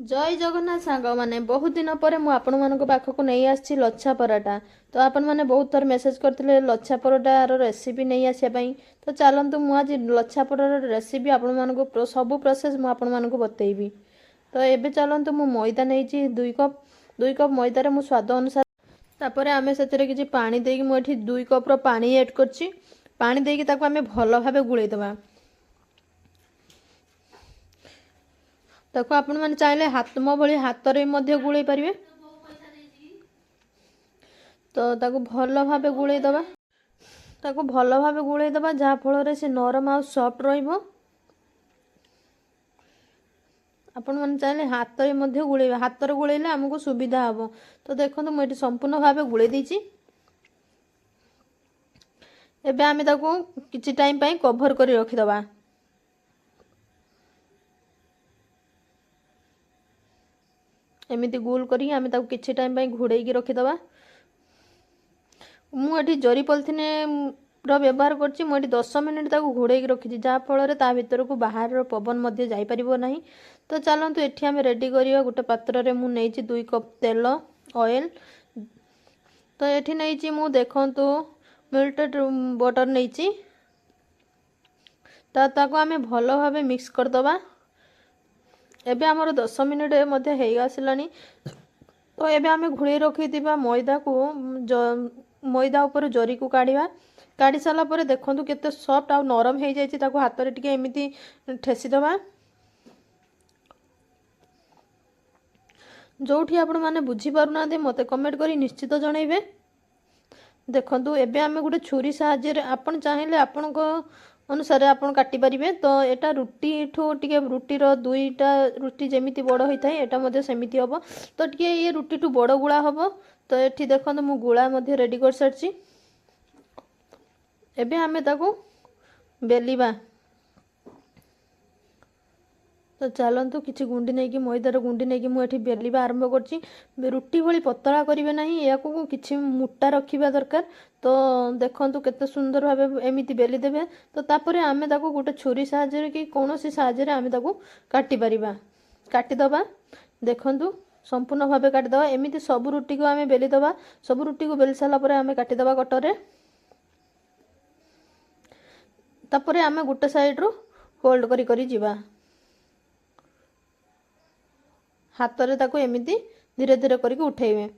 जय जगन्नाथ सांग मैंने बहुत दिन पर मुझे पाखक नहीं आसी लच्छा पराठा। तो आपण मैंने बहुत थर मेसेज करते लच्छा पराठार रेसिपी नहीं आसापी। तो चलतु मुझे लच्छा पराठार रेसिपी आपण सब प्रोसेस मुझे बतेबी। तो ये चलतु मु मैदा नहीं 2 कप मैदार मु स्वाद अनुसार तापर आम से किसी पानी देकी मुझे 2 कप पानी एड कर पानी देकी आम भल भाव गुड़ेदबा। ताको आपण मैंने चाहे हाथ मो भली हाथ में गुड़े पारे। तो ताको भल भाव गुड़े दबा ताको भल भाव गुड़े दबा जहाँ फल से नरम आ सॉफ्ट रहिबो। आपण मैंने चाहे हाथ में गुड़े हाथ गुड़े आमको सुविधा हम। तो देखो मुझे संपूर्ण भाव गुड़े देछि। एबे आमे ताको किछि टाइम पई कवर करी रखिदबा। एमती गोल करी आमे ताको किछि टाइम पई घोड़ेकी रखिदबा। मुझे जरी पॉलिथिन व्यवहार करछि। मुझे 10 मिनिट ताको घोड़ेकी रखी जहाँ फल ता भीतर को बाहर पवन मध्य जाई परिबो नहीं। तो चलतु एठी आमे रेडी करिया। गोटे पात्र रे मु नेइछि 2 कप तेल ऑयल। तो एठी नेइछि मु देखंतु मेल्टेड बटर नेइछि। ताको आमे भलो भाबे मिक्स कर दबा। एबे हमर 10 मिनिट मध्य हेई आसिलानी। तो एबे आमे घुड़े रखी दिबा मैदा को मैदा ऊपर जरी को काढ़िबा। काढ़ी साला परे देखंतु केते सॉफ्ट आ नरम हे जायछि। ताको हाथ रे टिके एमिति ठेसी दबा। जोठी आपण माने बुझी पारु ना दे मते कमेंट करी निश्चित जणैबे। देखंतु एबे आमे गुटे छुरी साहाय्य रे आपण चाहिले आपण को अनुसार आपण काटी परिबे। तो एटा रुटी ठो टिके रुटी रो 2टा रुटी जेमिति बड़ होई थाए एटा मध्ये सेमिति हबो। तो टिके ये रुटी ठो बड़ गुळा हबो। तो एठी देखंतु मु गुळा मध्ये रेडी कर सरछि। एबे आमे ताको बेलिबा। तो चलतु किसी गुंडी नहीं कि मैदार गुंडी नहीं कि मुझे बेलिबा आरंभ करछि। रुटी भली पतला करिवे नहीं या को किछि मोटा रखिबा दरकार। तो देखंतु केते सुंदर भाबे एमिति बेली देबे। तो तापरे आमे ताको गोटे छुरी साहाय्य रे कि कोनोसी साहाय्य रे आमे ताको काटी परिबा। काटी दबा। देखंतु संपूर्ण भाबे काटी दबा। एमिति सब रुटी को आमे बेली दबा। सब रुटी को बेली साला परे आमे काटी दबा कटरे। तापरे आमे गोटे साइड रो होल्ड करी करी जिबा। हाथ रे ताको एमिति धीरे धीरे करके उठेइबे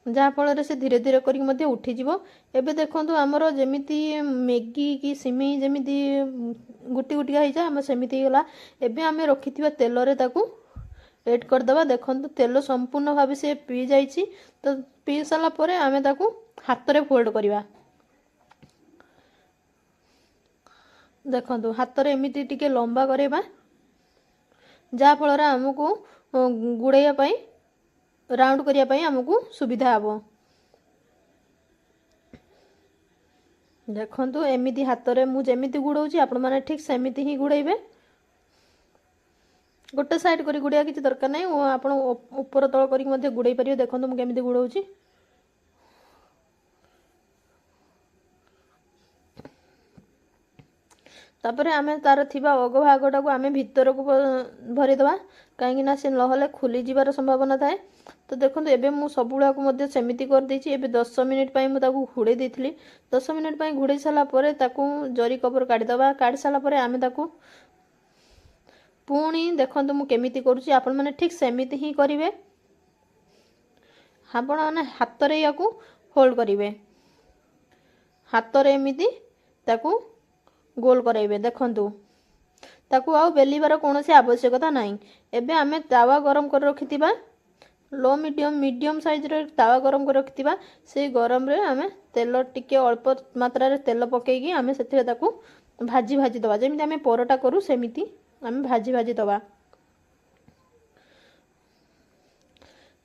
जहाँ फल से धीरे धीरे करके मध्य उठी जिवो। एबे देखंतु हमरो जेमिति मैगी की सिमेई जेमिति गुटी गुटिया हो जाए आम सेमिति गला। एबे आमे रखिथिबा तेल रे ताको ऐड कर दबा। देखंतु तेल संपूर्ण भाव से पी जाइछि। तो पी साला परे आमे ताको हाथ रे फोल्ड करिबा। देखंतु हाथ रे एमिति टिके लंबा करेबा जहाँ फल आमको गुड़ाइया पाई राउंड करिया पाई आमको सुविधा हबो। देखंतु एमिति हाथ रे मु जेमिति गुड़ौछि आपण माने ठीक सेमिति ही गुड़ाइबे। गोटे साइड करी गुड़िया किछि दरकार नै। आपण ऊपर तळ करी मध्ये गुड़ाई परियो। देखंतु मु केमिति गुड़ौछि। तापर आमे तार थिबा अग भागटा को आमे भीतर को भरी दबा कहीं ना से नहले खुली जीवार संभावना थाए। तो देखंतु एबे मु सब गुडा को मध्ये सेमिति कर देछि। एबे 10 मिनिट पई मु ताको घुड़े देथिली। 10 मिनिट पई घुड़े साला परे ताको जरी कवर काढी दबा। काढी साला परे आमे ताको पुणी देखंतु मु केमिति करूछि आपण माने ठीक सेमिति ही करिवे। आपण माने हाथ रे याकू होल्ड करिवे। हाथ रे एमिति ताको गोल कराइबे। देखंतु ताकू आउ बेलिबार कोनोसी आवश्यकता नाही। एबे आमे तावा गरम कर रखितिबा लो मीडियम साइज रे तावा गरम कर रखितिबा। से गरम रे आमे तेल टिके अल्प मात्रा रे तेल पकेगी आमे सेथिरे ताकू भाजी भाजी दबा। जेमिति आमे परोटा करू सेमिति आमे भाजी भाजी दबा।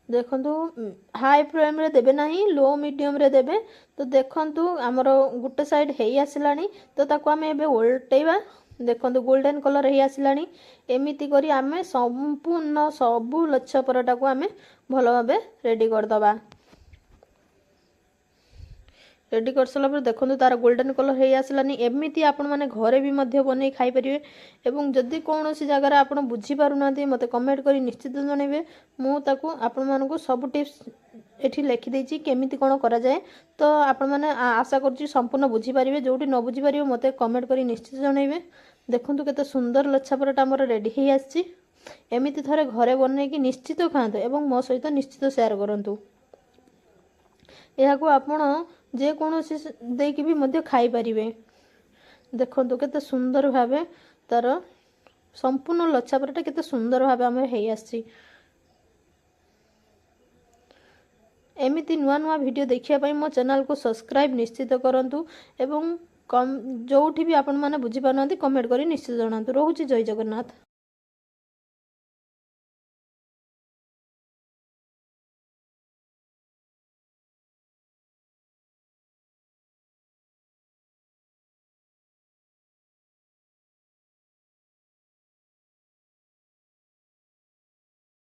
देखंतु हाई फ्लेम रे देबे नाही लो मीडियम रे देबे। तो देखंतु हमरो गुटे साइड हेई आसिलानी। तो ताको आमे एबे उल्टेबा। देखंतु गोल्डन कलर हेई आसिलानी। एमिति करी आमे संपूर्ण सबु लच्छा परोटा को आमे भलो भाबे रेडी कर दबा। रेडी कर सारा देखो तार गोल्डन कलर हो आसलानी एमती आपण मैंने घरे भी मध्य बन खाईपारे। एवं जदि कौन सी जगार आप बुझीपार मत कमेंट कर निश्चित जनइबे मुझे आपण मानक सब टिप्स एठी लिखिदेची केमिति कौन करा जाए। तो आपण मैंने आशा करुँच संपूर्ण बुझीपारे जोटी न बुझीपारे मत कमेंट कर निश्चित जनइबे। देखो केते सुंदर लच्छा पराठा मोर रेडी हो आसी। एमती थरे घरे बनईकि निश्चित खातु एवं मो सहित निश्चित शेयर करंतु। यह आपण जेकोसी देकी भी मध्य खाई पारिबे। देखो केते सुंदर भावे तार संपूर्ण लच्छा पराठा केते सुंदर भावे आम हो आसी। एमिति नुआ नुआ वीडियो देखिया मो चैनल को सब्सक्राइब निश्चित करंतु एवं कम जोठी भी आपण माने बुझी पारनांती कमेंट करी निश्चित जणांतु। रहूची जय जगन्नाथ।